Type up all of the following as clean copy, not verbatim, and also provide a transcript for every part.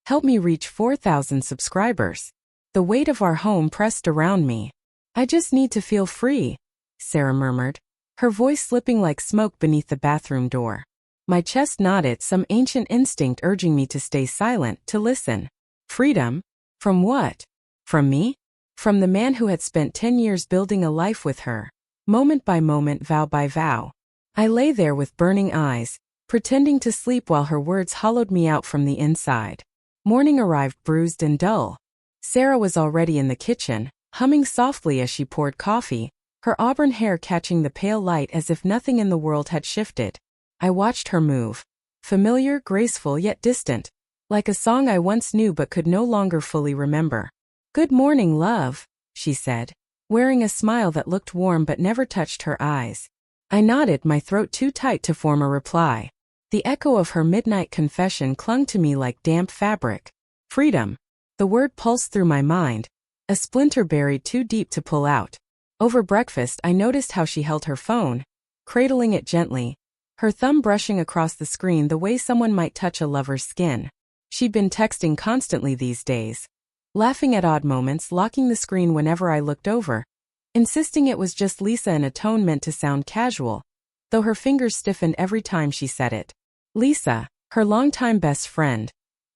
Help me reach 4,000 subscribers. The weight of our home pressed around me. I just need to feel free, Sarah murmured, her voice slipping like smoke beneath the bathroom door. My chest nodded, some ancient instinct urging me to stay silent, to listen. Freedom? From what? From me? From the man who had spent 10 years building a life with her, moment by moment, vow by vow. I lay there with burning eyes, pretending to sleep while her words hollowed me out from the inside. Morning arrived bruised and dull. Sarah was already in the kitchen, humming softly as she poured coffee, her auburn hair catching the pale light as if nothing in the world had shifted. I watched her move. Familiar, graceful yet distant, like a song I once knew but could no longer fully remember. "Good morning, love," she said, wearing a smile that looked warm but never touched her eyes. I nodded, my throat too tight to form a reply. The echo of her midnight confession clung to me like damp fabric. Freedom. The word pulsed through my mind, a splinter buried too deep to pull out. Over breakfast, I noticed how she held her phone, cradling it gently, her thumb brushing across the screen the way someone might touch a lover's skin. She'd been texting constantly these days, laughing at odd moments, locking the screen whenever I looked over, insisting it was just Lisa in a tone meant to sound casual, though her fingers stiffened every time she said it. Lisa, her longtime best friend,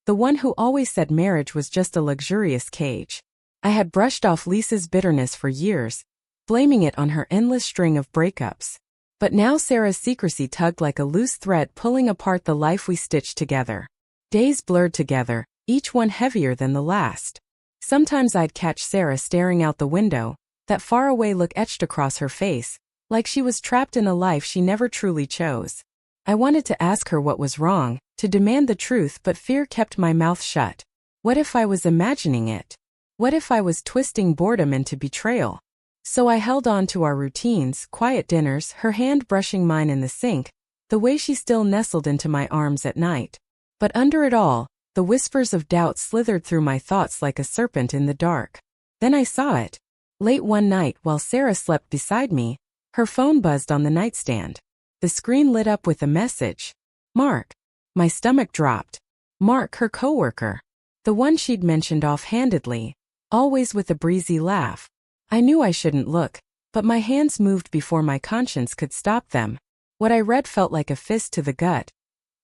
the one who always said marriage was just a luxurious cage. I had brushed off Lisa's bitterness for years, blaming it on her endless string of breakups. But now Sarah's secrecy tugged like a loose thread, pulling apart the life we stitched together. Days blurred together, each one heavier than the last. Sometimes I'd catch Sarah staring out the window, that faraway look etched across her face, like she was trapped in a life she never truly chose. I wanted to ask her what was wrong, to demand the truth, but fear kept my mouth shut. What if I was imagining it? What if I was twisting boredom into betrayal? So I held on to our routines, quiet dinners, her hand brushing mine in the sink, the way she still nestled into my arms at night. But under it all, the whispers of doubt slithered through my thoughts like a serpent in the dark. Then I saw it. Late one night, while Sarah slept beside me, her phone buzzed on the nightstand. The screen lit up with a message. Mark. My stomach dropped. Mark, her coworker. The one she'd mentioned offhandedly, always with a breezy laugh. I knew I shouldn't look, but my hands moved before my conscience could stop them. What I read felt like a fist to the gut.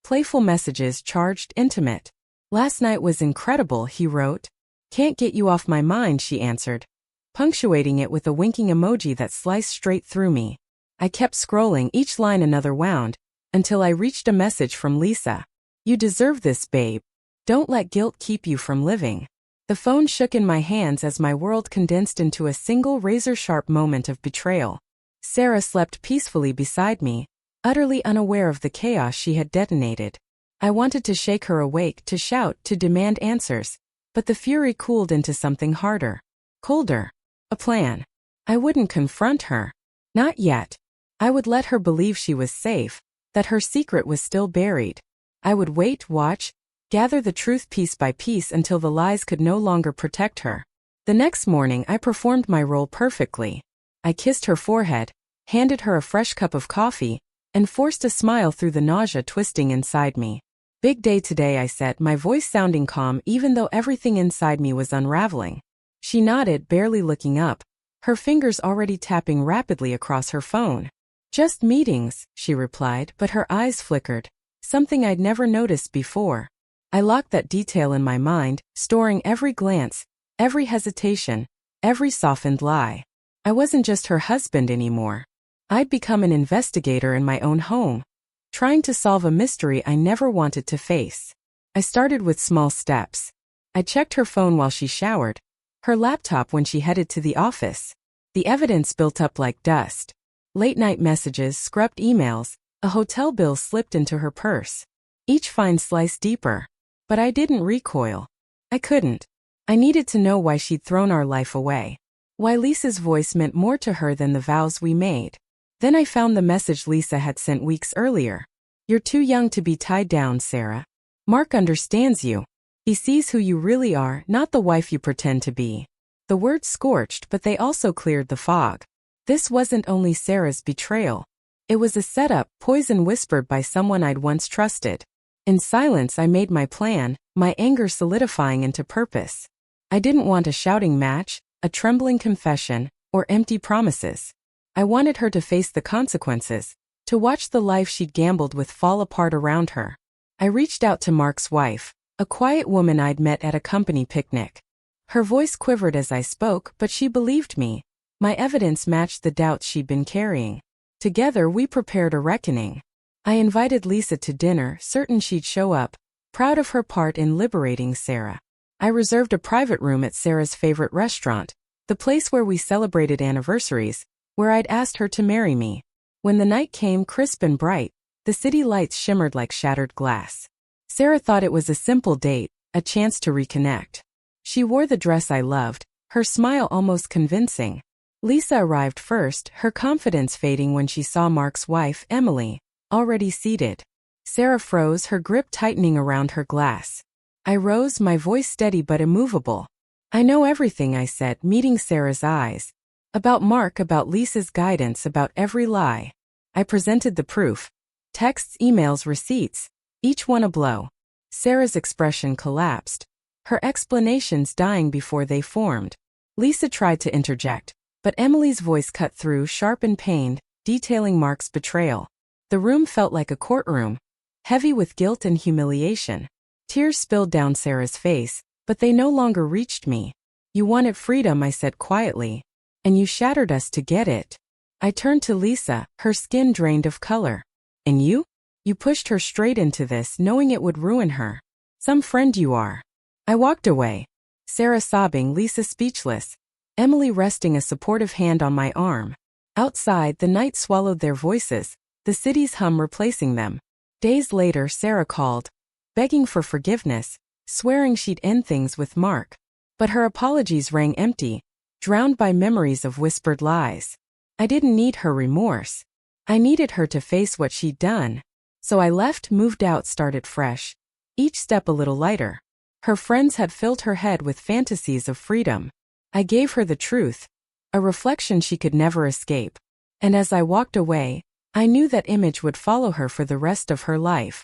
Playful messages, charged, intimate. Last night was incredible, he wrote. Can't get you off my mind, she answered, punctuating it with a winking emoji that sliced straight through me. I kept scrolling, each line another wound, until I reached a message from Lisa. You deserve this, babe. Don't let guilt keep you from living. The phone shook in my hands as my world condensed into a single razor-sharp moment of betrayal. Sarah slept peacefully beside me, utterly unaware of the chaos she had detonated. I wanted to shake her awake, to shout, to demand answers, but the fury cooled into something harder, colder. A plan. I wouldn't confront her. Not yet. I would let her believe she was safe, that her secret was still buried. I would wait, watch, gather the truth piece by piece until the lies could no longer protect her. The next morning I performed my role perfectly. I kissed her forehead, handed her a fresh cup of coffee, and forced a smile through the nausea twisting inside me. Big day today, I said, my voice sounding calm even though everything inside me was unraveling. She nodded, barely looking up, her fingers already tapping rapidly across her phone. Just meetings, she replied, but her eyes flickered, something I'd never noticed before. I locked that detail in my mind, storing every glance, every hesitation, every softened lie. I wasn't just her husband anymore. I'd become an investigator in my own home, trying to solve a mystery I never wanted to face. I started with small steps. I checked her phone while she showered, her laptop when she headed to the office. The evidence built up like dust. Late-night messages, scrubbed emails, a hotel bill slipped into her purse. Each find sliced deeper. But I didn't recoil. I couldn't. I needed to know why she'd thrown our life away. Why Lisa's voice meant more to her than the vows we made. Then I found the message Lisa had sent weeks earlier. You're too young to be tied down, Sarah. Mark understands you. He sees who you really are, not the wife you pretend to be. The words scorched, but they also cleared the fog. This wasn't only Sarah's betrayal. It was a setup, poison whispered by someone I'd once trusted. In silence I made my plan, my anger solidifying into purpose. I didn't want a shouting match, a trembling confession, or empty promises. I wanted her to face the consequences, to watch the life she'd gambled with fall apart around her. I reached out to Mark's wife, a quiet woman I'd met at a company picnic. Her voice quivered as I spoke, but she believed me. My evidence matched the doubts she'd been carrying. Together we prepared a reckoning. I invited Lisa to dinner, certain she'd show up, proud of her part in liberating Sarah. I reserved a private room at Sarah's favorite restaurant, the place where we celebrated anniversaries, where I'd asked her to marry me. When the night came crisp and bright, the city lights shimmered like shattered glass. Sarah thought it was a simple date, a chance to reconnect. She wore the dress I loved, her smile almost convincing. Lisa arrived first, her confidence fading when she saw Mark's wife, Emily, already seated. Sarah froze, her grip tightening around her glass. I rose, my voice steady but immovable. "I know everything," I said, meeting Sarah's eyes. "About Mark, about Lisa's guidance, about every lie." I presented the proof. Texts, emails, receipts, each one a blow. Sarah's expression collapsed, her explanations dying before they formed. Lisa tried to interject, but Emily's voice cut through, sharp and pained, detailing Mark's betrayal. The room felt like a courtroom, heavy with guilt and humiliation. Tears spilled down Sarah's face, but they no longer reached me. "You wanted freedom," I said quietly, "and you shattered us to get it." I turned to Lisa, her skin drained of color. "And you? You pushed her straight into this, knowing it would ruin her. Some friend you are." I walked away. Sarah sobbing, Lisa speechless, Emily resting a supportive hand on my arm. Outside, the night swallowed their voices, the city's hum replacing them. Days later, Sarah called, begging for forgiveness, swearing she'd end things with Mark. But her apologies rang empty, drowned by memories of whispered lies. I didn't need her remorse. I needed her to face what she'd done. So I left, moved out, started fresh. Each step a little lighter. Her friends had filled her head with fantasies of freedom. I gave her the truth, a reflection she could never escape. And as I walked away, I knew that image would follow her for the rest of her life.